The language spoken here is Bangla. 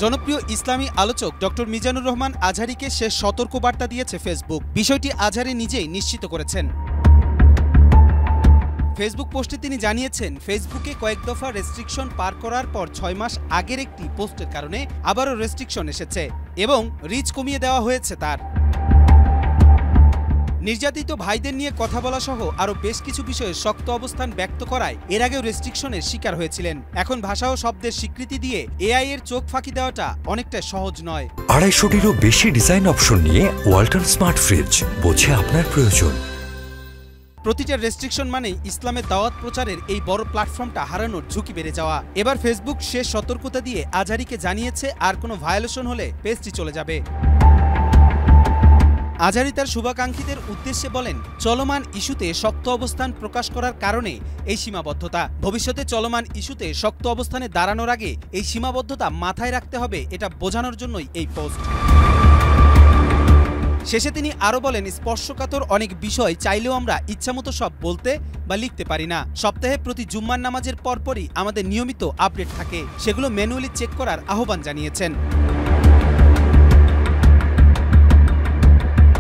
জনপ্রিয় ইসলামী আলোচক ডক্টর মিজানুর রহমান আজহারীকে শেষ সতর্কবার্তা দিয়েছে ফেসবুক। বিষয়টি আজহারী নিজেই নিশ্চিত করেছেন। ফেসবুক পোস্টে তিনি জানিয়েছেন, ফেসবুকে কয়েক দফা রেস্ট্রিকশন পার করার পর ৬ মাস আগের একটি পোস্টের কারণে আবারও রেস্ট্রিকশন এসেছে এবং রিচ কমিয়ে দেওয়া হয়েছে তার। নির্যাতিত ভাইদের নিয়ে কথা বলা সহ আরও বেশ কিছু বিষয়ে শক্ত অবস্থান ব্যক্ত করায় এর আগেও রেস্ট্রিকশনের শিকার হয়েছিলেন। এখন ভাষা ও শব্দের স্বীকৃতি দিয়ে এআই এর চোখ ফাঁকি দেওয়াটা অনেকটা সহজ নয়। ২৫০টিরও বেশি ডিজাইন অপশন নিয়ে ওয়ালটন স্মার্ট ফ্রিজ, বোঝে আপনার প্রয়োজন। প্রতিটা রেস্ট্রিকশন মানেই ইসলামের দাওয়াত প্রচারের এই বড় প্ল্যাটফর্মটা হারানোর ঝুঁকি বেড়ে যাওয়া। এবার ফেসবুক শেষ সতর্কতা দিয়ে আজহারীকে জানিয়েছে, আর কোনো ভায়োলেশন হলে পেজটি চলে যাবে। আজহারী তার শুভাকাঙ্ক্ষীদের উদ্দেশ্যে বলেন, চলমান ইস্যুতে শক্ত অবস্থান প্রকাশ করার কারণে এই সীমাবদ্ধতা। ভবিষ্যতে চলমান ইস্যুতে শক্ত অবস্থানে দাঁড়ানোর আগে এই সীমাবদ্ধতা মাথায় রাখতে হবে, এটা বোঝানোর জন্যই এই পোস্ট। শেষে তিনি আরও বলেন, স্পর্শকাতর অনেক বিষয় চাইলেও আমরা ইচ্ছামতো সব বলতে বা লিখতে পারি না। সপ্তাহে প্রতি জুম্মার নামাজের পরপরই আমাদের নিয়মিত আপডেট থাকে, সেগুলো ম্যানুয়ালি চেক করার আহ্বান জানিয়েছেন।